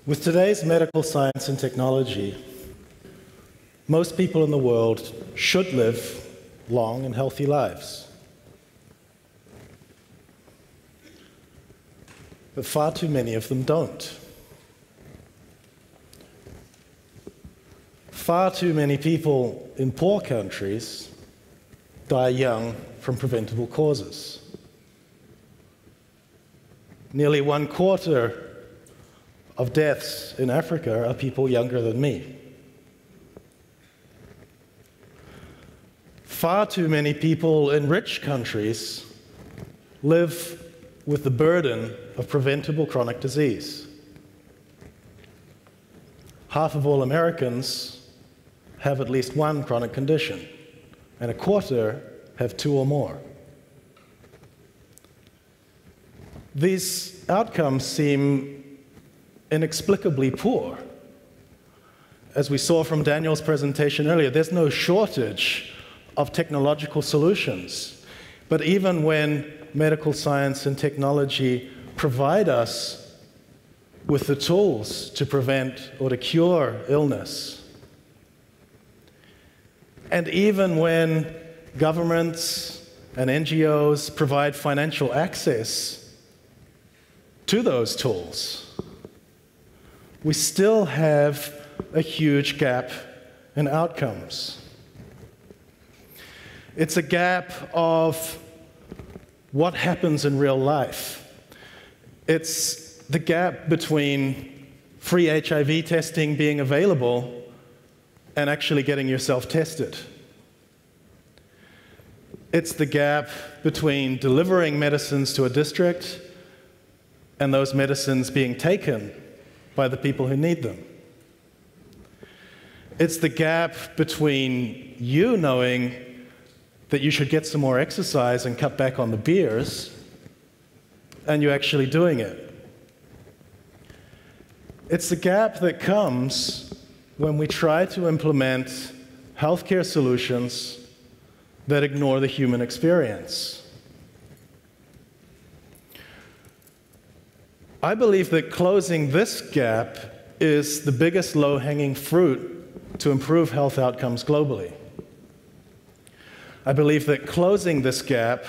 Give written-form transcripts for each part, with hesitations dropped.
With today's medical science and technology, most people in the world should live long and healthy lives. But far too many of them don't. Far too many people in poor countries die young from preventable causes. Nearly 1/4 of deaths in Africa are people younger than me. Far too many people in rich countries live with the burden of preventable chronic disease. Half of all Americans have at least one chronic condition, and 1/4 have 2 or more. These outcomes seem inexplicably poor. As we saw from Daniel's presentation earlier, there's no shortage of technological solutions. But even when medical science and technology provide us with the tools to prevent or to cure illness, and even when governments and NGOs provide financial access to those tools, we still have a huge gap in outcomes. It's a gap of what happens in real life. It's the gap between free HIV testing being available and actually getting yourself tested. It's the gap between delivering medicines to a district and those medicines being taken by the people who need them. It's the gap between you knowing that you should get some more exercise and cut back on the beers, and you actually doing it. It's the gap that comes when we try to implement healthcare solutions that ignore the human experience. I believe that closing this gap is the biggest low-hanging fruit to improve health outcomes globally. I believe that closing this gap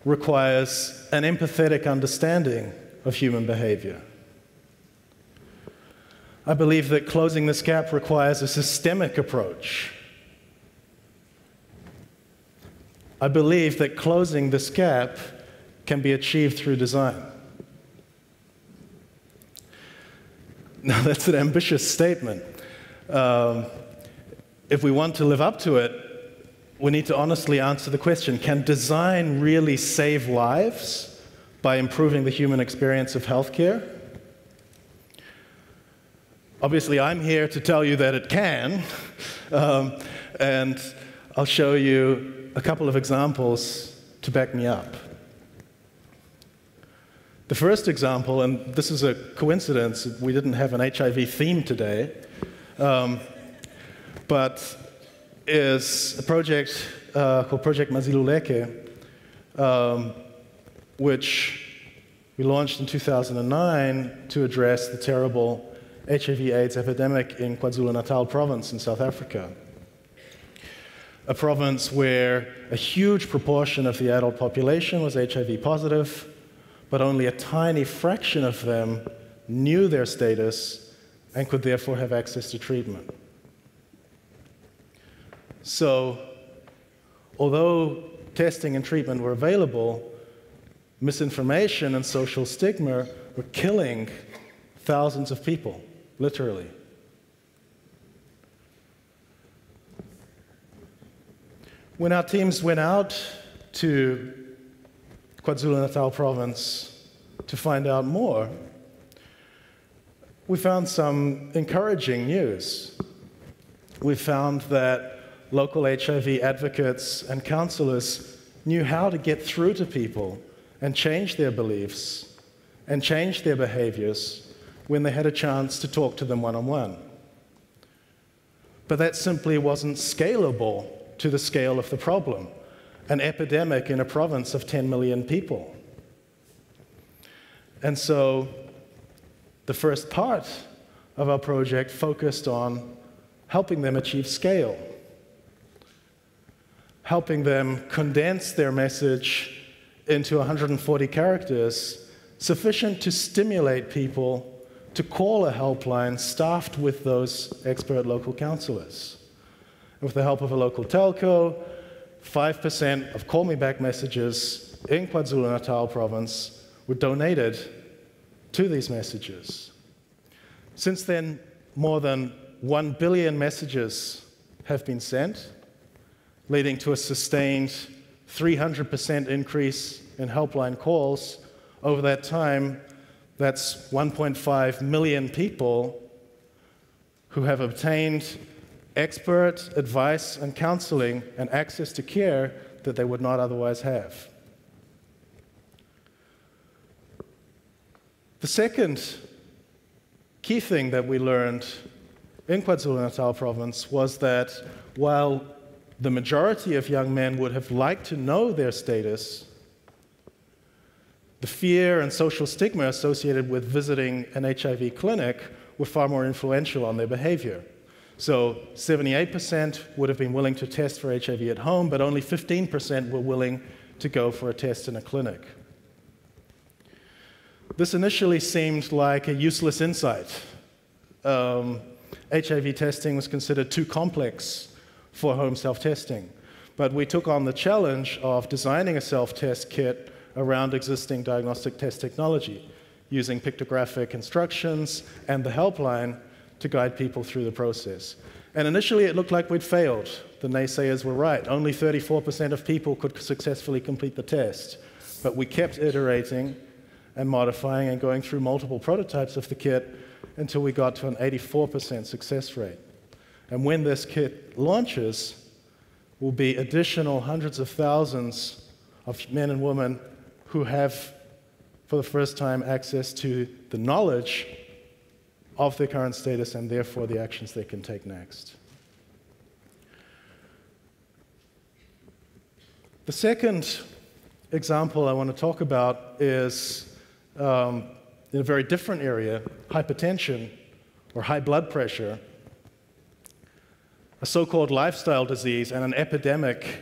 requires an empathetic understanding of human behavior. I believe that closing this gap requires a systemic approach. I believe that closing this gap can be achieved through design. Now, that's an ambitious statement. If we want to live up to it, we need to honestly answer the question, can design really save lives by improving the human experience of healthcare? Obviously, I'm here to tell you that it can, and I'll show you a couple of examples to back me up. The first example, and this is a coincidence, we didn't have an HIV theme today, but is a project called Project Maziluleke, which we launched in 2009 to address the terrible HIV/AIDS epidemic in KwaZulu-Natal province in South Africa. A province where a huge proportion of the adult population was HIV positive, but only a tiny fraction of them knew their status and could therefore have access to treatment. So, although testing and treatment were available, misinformation and social stigma were killing thousands of people, literally. When our teams went out to KwaZulu-Natal province to find out more, we found some encouraging news. We found that local HIV advocates and counselors knew how to get through to people and change their beliefs and change their behaviors when they had a chance to talk to them one-on-one. But that simply wasn't scalable to the scale of the problem, an epidemic in a province of 10 million people. And so the first part of our project focused on helping them achieve scale, helping them condense their message into 140 characters, sufficient to stimulate people to call a helpline staffed with those expert local counselors. And with the help of a local telco, 5% of call me back messages in KwaZulu-Natal province were donated to these messages. Since then, more than 1 billion messages have been sent, leading to a sustained 300% increase in helpline calls. Over that time, that's 1.5 million people who have obtained expert advice and counseling and access to care that they would not otherwise have. The second key thing that we learned in KwaZulu-Natal province was that while the majority of young men would have liked to know their status, the fear and social stigma associated with visiting an HIV clinic were far more influential on their behavior. So 78% would have been willing to test for HIV at home, but only 15% were willing to go for a test in a clinic. This initially seemed like a useless insight. HIV testing was considered too complex for home self-testing. But we took on the challenge of designing a self-test kit around existing diagnostic test technology, using pictographic instructions and the helpline to guide people through the process. And initially it looked like we'd failed. The naysayers were right. Only 34% of people could successfully complete the test. But we kept iterating and modifying and going through multiple prototypes of the kit until we got to an 84% success rate. And when this kit launches, will be additional hundreds of thousands of men and women who have, for the first time, access to the knowledge of their current status and therefore the actions they can take next. The second example I want to talk about is in a very different area, hypertension or high blood pressure, a so-called lifestyle disease and an epidemic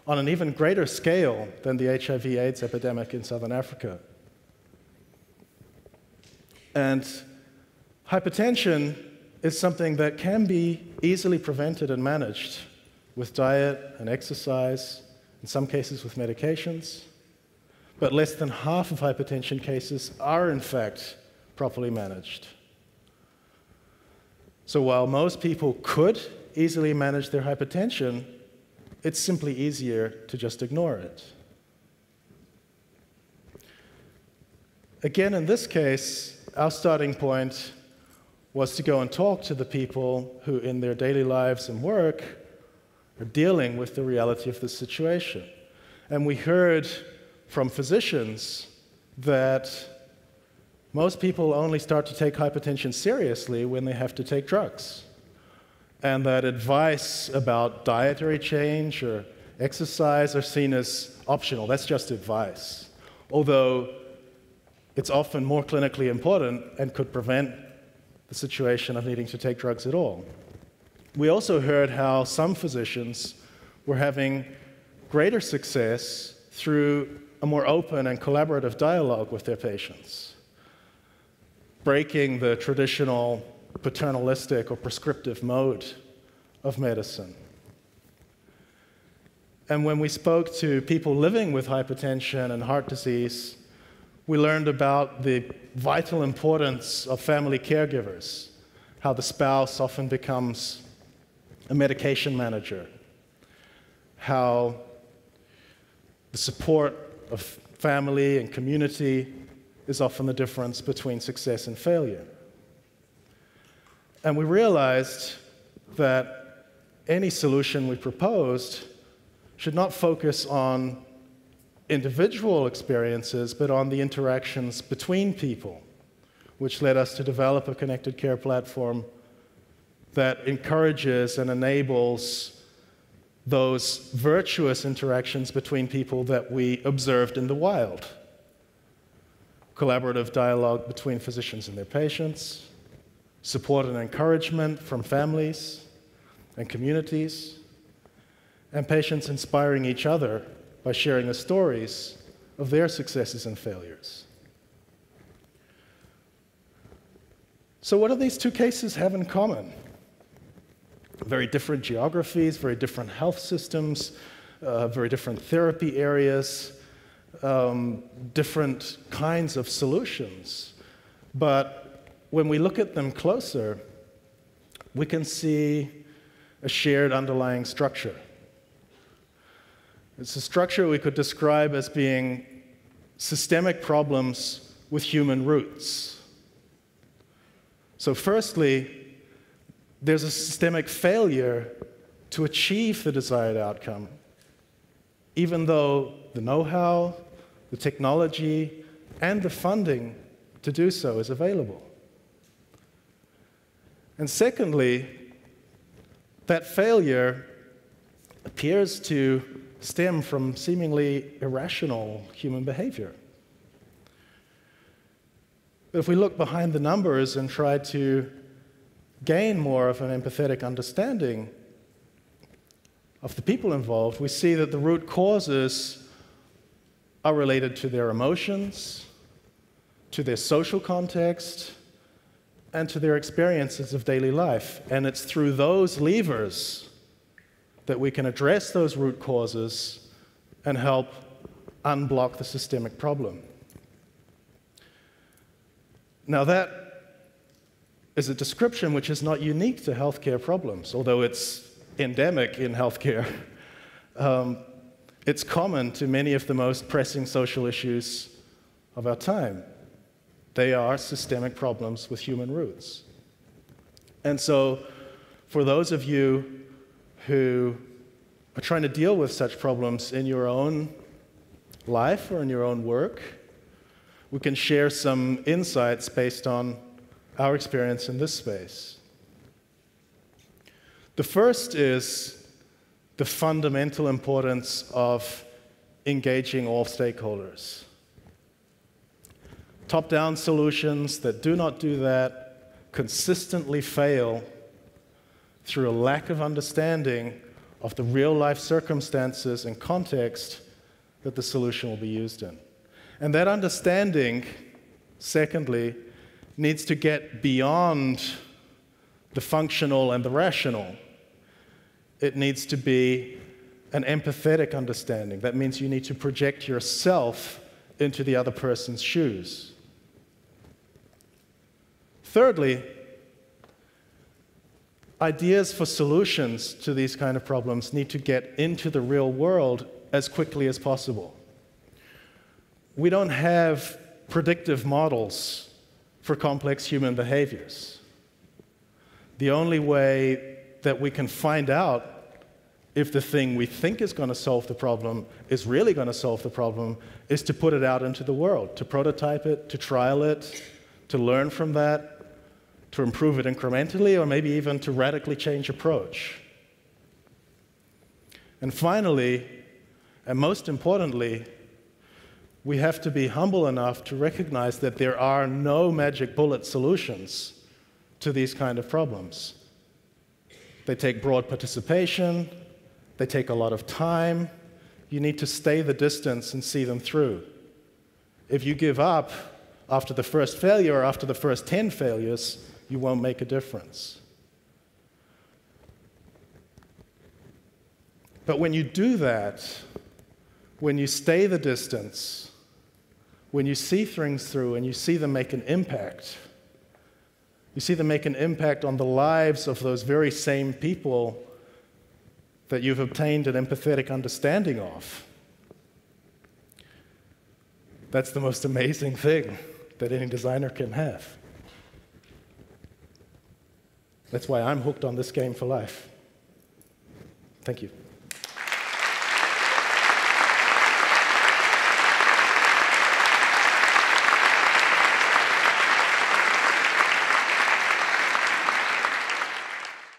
on an even greater scale than the HIV/AIDS epidemic in Southern Africa. And hypertension is something that can be easily prevented and managed with diet and exercise, in some cases with medications. But less than half of hypertension cases are, in fact, properly managed. So while most people could easily manage their hypertension, it's simply easier to just ignore it. Again, in this case, our starting point was to go and talk to the people who, in their daily lives and work, are dealing with the reality of the situation. And we heard from physicians that most people only start to take hypertension seriously when they have to take drugs, and that advice about dietary change or exercise are seen as optional. That's just advice, although it's often more clinically important and could prevent the situation of needing to take drugs at all. We also heard how some physicians were having greater success through a more open and collaborative dialogue with their patients, breaking the traditional paternalistic or prescriptive mode of medicine. And when we spoke to people living with hypertension and heart disease, we learned about the vital importance of family caregivers, how the spouse often becomes a medication manager, how the support of family and community is often the difference between success and failure. And we realized that any solution we proposed should not focus on individual experiences, but on the interactions between people, which led us to develop a connected care platform that encourages and enables those virtuous interactions between people that we observed in the wild. Collaborative dialogue between physicians and their patients, support and encouragement from families and communities, and patients inspiring each other by sharing the stories of their successes and failures. So what do these two cases have in common? Very different geographies, very different health systems, very different therapy areas, different kinds of solutions. But when we look at them closer, we can see a shared underlying structure. It's a structure we could describe as being systemic problems with human roots. So firstly, there's a systemic failure to achieve the desired outcome, even though the know-how, the technology, and the funding to do so is available. And secondly, that failure appears to stem from seemingly irrational human behavior. But if we look behind the numbers and try to gain more of an empathetic understanding of the people involved, we see that the root causes are related to their emotions, to their social context, and to their experiences of daily life. And it's through those levers that we can address those root causes and help unblock the systemic problem. Now that is a description which is not unique to healthcare problems, although it's endemic in healthcare. It's common to many of the most pressing social issues of our time. They are systemic problems with human roots. And so, for those of you who are trying to deal with such problems in your own life or in your own work, we can share some insights based on our experience in this space. The first is the fundamental importance of engaging all stakeholders. Top-down solutions that do not do that consistently fail through a lack of understanding of the real-life circumstances and context that the solution will be used in. And that understanding, secondly, needs to get beyond the functional and the rational. It needs to be an empathetic understanding. That means you need to project yourself into the other person's shoes. Thirdly, ideas for solutions to these kind of problems need to get into the real world as quickly as possible. We don't have predictive models for complex human behaviors. The only way that we can find out if the thing we think is going to solve the problem is really going to solve the problem is to put it out into the world, to prototype it, to trial it, to learn from that, to improve it incrementally, or maybe even to radically change approach. And finally, and most importantly, we have to be humble enough to recognize that there are no magic bullet solutions to these kind of problems. They take broad participation, they take a lot of time. You need to stay the distance and see them through. If you give up after the first failure or after the first 10 failures, you won't make a difference. But when you do that, when you stay the distance, when you see things through and you see them make an impact, you see them make an impact on the lives of those very same people that you've obtained an empathetic understanding of. That's the most amazing thing that any designer can have. That's why I'm hooked on this game for life. Thank you.